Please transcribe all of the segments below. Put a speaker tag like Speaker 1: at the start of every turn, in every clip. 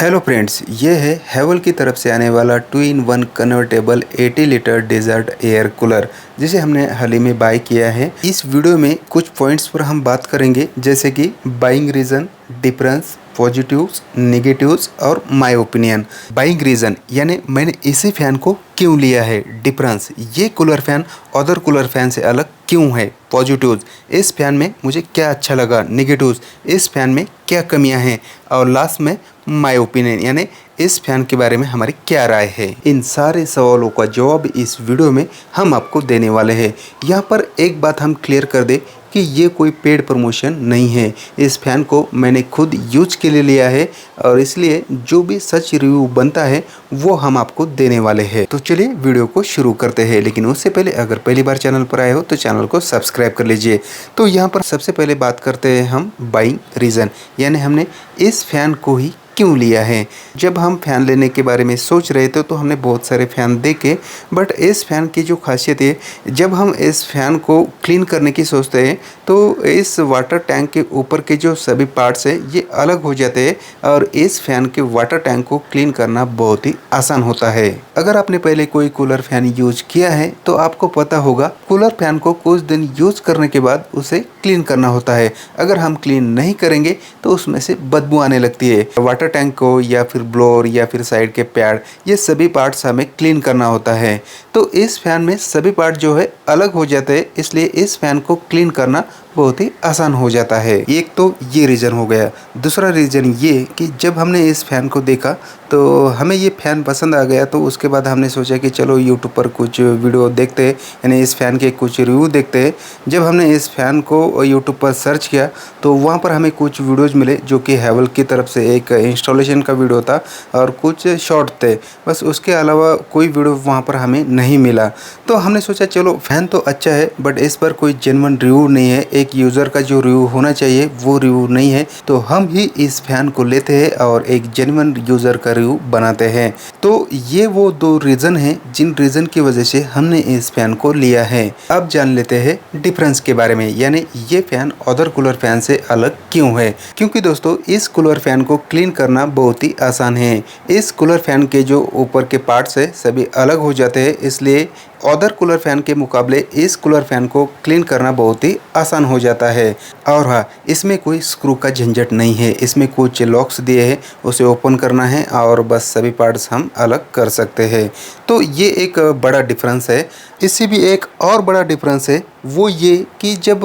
Speaker 1: Hello friends, ये है हैवल की तरफ से आने वाला 2-in-1 convertible 80 litre desert air cooler, जिसे हमने हाल ही में बाय किया है। इस वीडियो में कुछ पॉइंट्स पर हम बात करेंगे, जैसे कि buying reason, difference, positives, negatives और माय ओपिनियन। बाइंग रीज़न यानी मैंने इसी फ़ैन को क्यों लिया है। डिफरेंस, ये cooler fan other cooler fan से अलग क्यों है। पॉजिटिव्स, इस फ़ैन में मुझे क्या अच्छा लगा। नेगेटिव्स, इस फ़ैन में क्या कमियां हैं। और लास्ट में माय ओपिनियन यानी इस फ़ैन के बारे में हमारी क्या राय है। इन सारे सवालों का जवाब इस वीडियो में हम आपको देने वाले हैं। यहाँ पर एक बात हम क्लियर कर दें कि ये कोई पेड प्रमोशन नहीं है। इस फ़ैन को मैंने खुद यूज के लिए लिया है और इसलिए जो भी सच रिव्यू बनता है वो हम आपको देने वाले हैं। तो चलिए वीडियो को शुरू करते हैं, लेकिन उससे पहले अगर पहली बार चैनल पर आए हो तो चैनल को सब्सक्राइब कर लीजिए। तो यहाँ पर सबसे पहले बात करते हैं हम बाइंग रीज़न, यानी हमने इस फ़ैन को ही क्यों लिया है। जब हम फ़ैन लेने के बारे में सोच रहे थे तो हमने बहुत सारे फ़ैन देखे, बट इस फ़ैन की जो खासियत है, जब हम इस फ़ैन को क्लीन करने की सोचते हैं तो इस वाटर टैंक के ऊपर के जो सभी पार्ट्स हैं ये अलग हो जाते हैं और इस फ़ैन के वाटर टैंक को क्लीन करना बहुत ही आसान होता है। अगर आपने पहले कोई कूलर फ़ैन यूज किया है तो आपको पता होगा कूलर फ़ैन को कुछ दिन यूज करने के बाद उसे क्लीन करना होता है। अगर हम क्लीन नहीं करेंगे तो उसमें से बदबू आने लगती है। वाटर टैंक को या फिर ब्लोअर या फिर साइड के पैड, ये सभी पार्ट्स हमें क्लीन करना होता है। तो इस फ़ैन में सभी पार्ट जो है अलग हो जाते हैं, इसलिए इस फ़ैन को क्लीन करना बहुत ही आसान हो जाता है। एक तो ये रीज़न हो गया। दूसरा रीज़न ये कि जब हमने इस फ़ैन को देखा तो हमें ये फ़ैन पसंद आ गया, तो उसके बाद हमने सोचा कि चलो यूट्यूब पर कुछ वीडियो देखते हैं, यानी इस फ़ैन के कुछ रिव्यू देखते हैं। जब हमने इस फ़ैन को यूट्यूब पर सर्च किया तो वहाँ पर हमें कुछ वीडियोज़ मिले जो कि हैवल की तरफ से एक इंस्टॉलेशन का वीडियो था और कुछ शॉर्ट थे, बस उसके अलावा कोई वीडियो वहाँ पर हमें नहीं मिला। तो हमने सोचा चलो फ़ैन तो अच्छा है बट इस पर कोई जेन्युइन रिव्यू नहीं है, एक यूज़र का जो रिव्यू होना चाहिए वो रिव्यू नहीं है, तो हम ही इस फ़ैन को लेते हैं और एक जेन्युइन यूज़र का रिव्यू बनाते हैं। तो ये वो दो रीज़न हैं जिन रीज़न की वजह से हमने इस फ़ैन को लिया है। अब जान लेते हैं डिफरेंस के बारे में, यानी ये फ़ैन अदर कूलर फ़ैन से अलग क्यों है। क्योंकि दोस्तों इस कूलर फ़ैन को क्लीन करना बहुत ही आसान है। इस कूलर फ़ैन के जो ऊपर के पार्ट्स है सभी अलग हो जाते हैं, इसलिए अदर कूलर फ़ैन के मुकाबले इस कूलर फ़ैन को क्लीन करना बहुत ही आसान हो जाता है। और हाँ, इसमें कोई स्क्रू का झंझट नहीं है, इसमें कुछ लॉक्स दिए हैं, उसे ओपन करना है और बस सभी पार्ट्स हम अलग कर सकते हैं। तो ये एक बड़ा डिफरेंस है। इससे भी एक और बड़ा डिफरेंस है, वो ये कि जब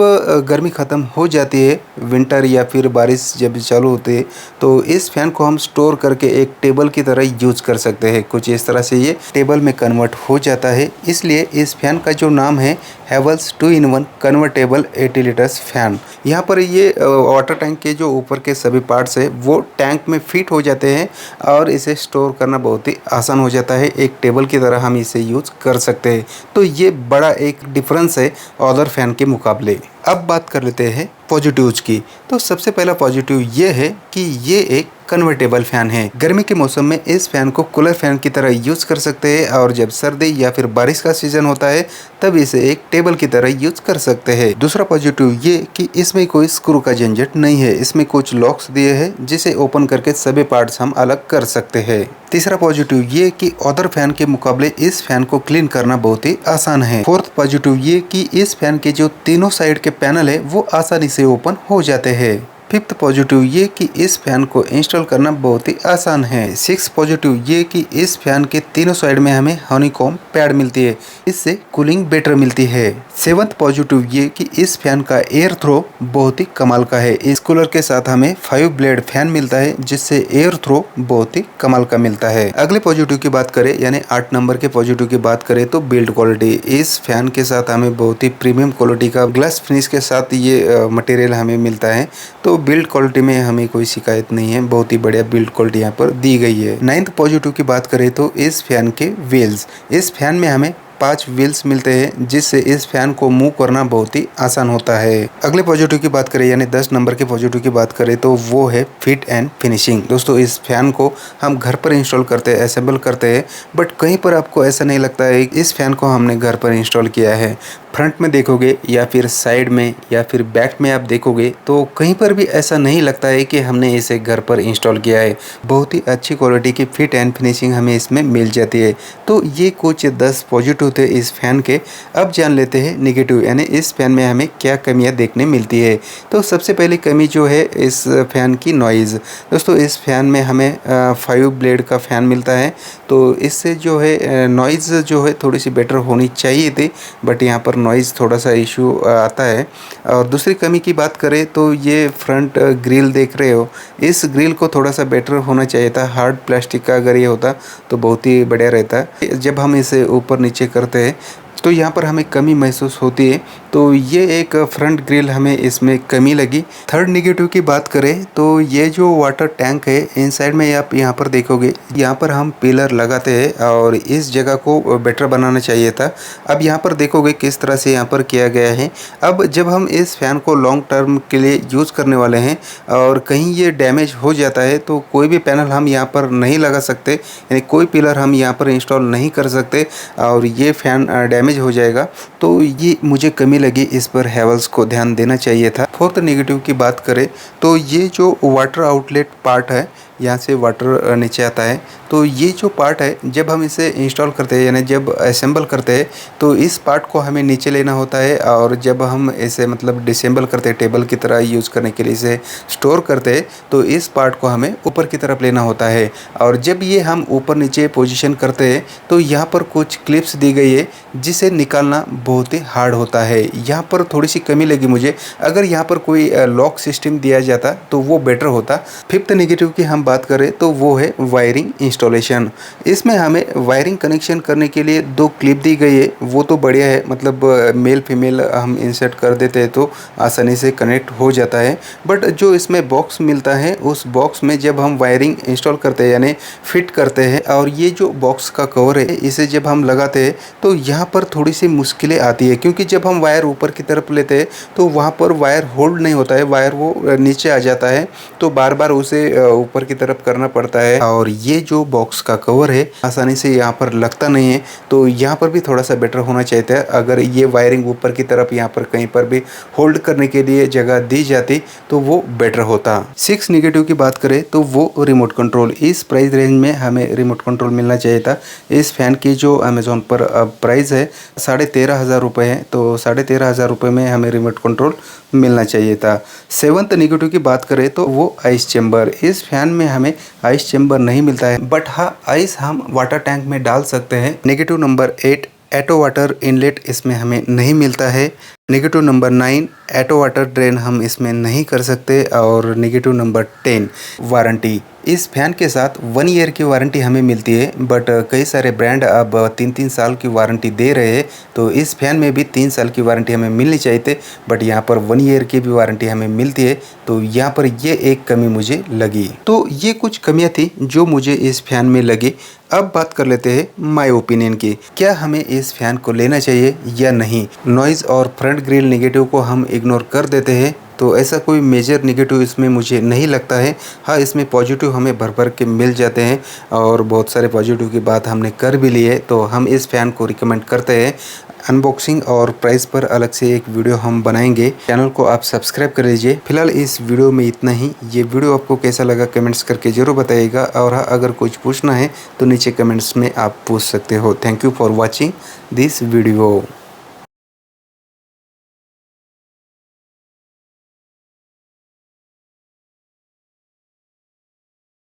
Speaker 1: गर्मी ख़त्म हो जाती है, विंटर या फिर बारिश जब चालू होती है, तो इस फ़ैन को हम स्टोर करके एक टेबल की तरह यूज कर सकते हैं। कुछ इस तरह से ये टेबल में कन्वर्ट हो जाता है, इसलिए इस फ़ैन का जो नाम है Havells 2-in-1 convertible 80 litres fan. यहाँ पर ये वाटर टैंक के जो ऊपर के सभी पार्ट्स है वो टैंक में फिट हो जाते हैं और इसे स्टोर करना बहुत ही आसान हो जाता है। एक टेबल की तरह हम इसे यूज कर सकते हैं। तो ये बड़ा एक डिफरेंस है अदर फ़ैन के मुकाबले। अब बात कर लेते हैं पॉजिटिव्स की। तो सबसे पहला पॉजिटिव ये है कि ये एक कन्वर्टेबल फ़ैन है। गर्मी के मौसम में इस फ़ैन को कूलर फ़ैन की तरह यूज़ कर सकते हैं और जब सर्दी या फिर बारिश का सीज़न होता है तब इसे एक टेबल की तरह यूज़ कर सकते हैं। दूसरा पॉजिटिव ये कि इसमें कोई स्क्रू का झंझट नहीं है, इसमें कुछ लॉक्स दिए हैं जिसे ओपन करके सभी पार्ट्स हम अलग कर सकते हैं। तीसरा पॉजिटिव ये कि अदर फ़ैन के मुकाबले इस फ़ैन को क्लीन करना बहुत ही आसान है। फोर्थ पॉजिटिव ये कि इस फ़ैन के जो तीनों साइड के पैनल है वो आसानी से ओपन हो जाते हैं। फिफ्थ पॉजिटिव ये कि इस फ़ैन को इंस्टॉल करना बहुत ही आसान है। सिक्स पॉजिटिव ये कि इस फ़ैन के तीनों साइड में हमें हनीकॉम्ब पैड मिलती है, इससे कूलिंग बेटर मिलती है। सेवंथ पॉजिटिव ये कि इस फ़ैन का एयर थ्रो बहुत ही कमाल का है। इस कूलर के साथ हमें 5 ब्लेड फ़ैन मिलता है जिससे एयर थ्रो बहुत ही कमाल का मिलता है। अगले पॉजिटिव की बात करें, यानी 8 नंबर के पॉजिटिव की बात करें तो बिल्ड क्वालिटी। इस फ़ैन के साथ हमें बहुत ही प्रीमियम क्वालिटी का ग्लास फिनिश के साथ ये मटेरियल हमें मिलता है, तो बिल्ड क्वालिटी में हमें कोई शिकायत नहीं है। बहुत ही बढ़िया बिल्ड क्वालिटी यहाँ पर दी गई है। नाइन्थ पॉजिटिव की बात करें तो इस फ़ैन के व्हील्स, इस फ़ैन में हमें 5 व्हील्स मिलते हैं जिससे इस फ़ैन को मूव करना बहुत ही आसान होता है। अगले पॉजिटिव की बात करें, यानी 10 नंबर के पॉजिटिव की बात करें तो वो है फिट एंड फिनिशिंग। दोस्तों इस फ़ैन को हम घर पर इंस्टॉल करते हैं, असेंबल करते हैं, बट कहीं पर आपको ऐसा नहीं लगता है इस फ़ैन को हमने घर पर इंस्टॉल किया है। फ्रंट में देखोगे या फिर साइड में या फिर बैक में आप देखोगे तो कहीं पर भी ऐसा नहीं लगता है कि हमने इसे घर पर इंस्टॉल किया है। बहुत ही अच्छी क्वालिटी की फिट एंड फिनिशिंग हमें इसमें मिल जाती है। तो ये कुछ 10 पॉजिटिव थे इस फ़ैन के। अब जान लेते हैं नेगेटिव, यानी इस फ़ैन में हमें क्या कमियां देखने मिलती है। तो सबसे पहली कमी जो है इस फ़ैन की नॉइज़। दोस्तों इस फ़ैन में हमें 5 ब्लेड का फ़ैन मिलता है, तो इससे जो है नॉइज़ जो है थोड़ी सी बेटर होनी चाहिए थी, बट यहाँ पर नॉइज़ थोड़ा सा इशू आता है। और दूसरी कमी की बात करें तो ये फ्रंट ग्रिल देख रहे हो, इस ग्रिल को थोड़ा सा बेटर होना चाहिए था। हार्ड प्लास्टिक का अगर ये होता तो बहुत ही बढ़िया रहता। जब हम इसे ऊपर नीचे करते हैं तो यहाँ पर हमें कमी महसूस होती है, तो ये एक फ्रंट ग्रिल हमें इसमें कमी लगी। थर्ड नेगेटिव की बात करें तो ये जो वाटर टैंक है इनसाइड में आप यहाँ पर देखोगे, यहाँ पर हम पिलर लगाते हैं और इस जगह को बेटर बनाना चाहिए था। अब यहाँ पर देखोगे किस तरह से यहाँ पर किया गया है। अब जब हम इस फ़ैन को लॉन्ग टर्म के लिए यूज़ करने वाले हैं और कहीं ये डैमेज हो जाता है तो कोई भी पैनल हम यहाँ पर नहीं लगा सकते, यानी कोई पिलर हम यहाँ पर इंस्टॉल नहीं कर सकते और ये फ़ैन डैमेज हो जाएगा। तो ये मुझे कमी लगी, इस पर हैवेल्स को ध्यान देना चाहिए था। फोर्थ नेगेटिव की बात करें तो ये जो वाटर आउटलेट पार्ट है, यहाँ से वाटर नीचे आता है, तो ये जो पार्ट है जब हम इसे इंस्टॉल करते हैं यानी जब असेंबल करते हैं तो इस पार्ट को हमें नीचे लेना होता है, और जब हम इसे मतलब डिसेंबल करते हैं टेबल की तरह यूज़ करने के लिए इसे स्टोर करते हैं तो इस पार्ट को हमें ऊपर की तरफ लेना होता है। और जब ये हम ऊपर नीचे पोजीशन करते हैं तो यहाँ पर कुछ क्लिप्स दी गई है जिसे निकालना बहुत ही हार्ड होता है। यहाँ पर थोड़ी सी कमी लगी मुझे, अगर यहाँ पर कोई लॉक सिस्टम दिया जाता तो वो बेटर होता। फिफ्थ नेगेटिव की हम बात करें तो वो है वायरिंग इंस्टॉलेशन। इसमें हमें वायरिंग कनेक्शन करने के लिए 2 क्लिप दी गई है, वो तो बढ़िया है, मतलब मेल फीमेल हम इंसर्ट कर देते हैं तो आसानी से कनेक्ट हो जाता है। बट जो इसमें बॉक्स मिलता है उस बॉक्स में जब हम वायरिंग इंस्टॉल करते हैं यानी फिट करते हैं और ये जो बॉक्स का कवर है इसे जब हम लगाते हैं तो यहाँ पर थोड़ी सी मुश्किलें आती है, क्योंकि जब हम वायर ऊपर की तरफ लेते हैं तो वहाँ पर वायर होल्ड नहीं होता है, वायर वो नीचे आ जाता है, तो बार बार उसे ऊपर की तरफ करना पड़ता है। और ये जो बॉक्स का कवर है आसानी से यहाँ पर लगता नहीं है, तो यहाँ पर भी थोड़ा सा बेटर होना चाहिए था। अगर ये वायरिंग ऊपर की तरफ यहाँ पर कहीं पर भी होल्ड करने के लिए जगह दी जाती तो वो बेटर होता। 6 नेगेटिव की बात करें तो वो रिमोट कंट्रोल। इस प्राइस रेंज में हमें रिमोट कंट्रोल मिलना चाहिए था। इस फ़ैन की जो अमेज़ॉन पर प्राइस है 13,500 रुपये है, तो 13,500 रुपये में हमें रिमोट कंट्रोल मिलना चाहिए था। 7th नेगेटिव की बात करें तो वो आइस चैम्बर। इस फ़ैन में हमें आइस चैम्बर नहीं मिलता है, बट हाँ आइस हम वाटर टैंक में डाल सकते हैं। नेगेटिव नंबर 8 एटो वाटर इनलेट इसमें हमें नहीं मिलता है। नेगेटिव नंबर 9 एटो वाटर ड्रेन हम इसमें नहीं कर सकते। और नेगेटिव नंबर 10 वारंटी। इस फ़ैन के साथ 1 ईयर की वारंटी हमें मिलती है, बट कई सारे ब्रांड अब 3-3 साल की वारंटी दे रहे हैं, तो इस फ़ैन में भी 3 साल की वारंटी हमें मिलनी चाहिए थी, बट यहाँ पर 1 ईयर की भी वारंटी हमें मिलती है, तो यहाँ पर ये एक कमी मुझे लगी। तो ये कुछ कमियाँ थी जो मुझे इस फ़ैन में लगी। अब बात कर लेते हैं माय ओपिनियन की, क्या हमें इस फ़ैन को लेना चाहिए या नहीं। नॉइज़ और फ्रंट ग्रिल नेगेटिव को हम इग्नोर कर देते हैं, तो ऐसा कोई मेजर नेगेटिव इसमें मुझे नहीं लगता है। हाँ इसमें पॉजिटिव हमें भर भर के मिल जाते हैं और बहुत सारे पॉजिटिव की बात हमने कर भी ली है, तो हम इस फ़ैन को रिकमेंड करते हैं। अनबॉक्सिंग और प्राइस पर अलग से एक वीडियो हम बनाएंगे, चैनल को आप सब्सक्राइब कर लीजिए। फिलहाल इस वीडियो में इतना ही। ये वीडियो आपको कैसा लगा कमेंट्स करके ज़रूर बताइएगा, और हाँ अगर कुछ पूछना है तो नीचे कमेंट्स में आप पूछ सकते हो। Thank you for watching this video.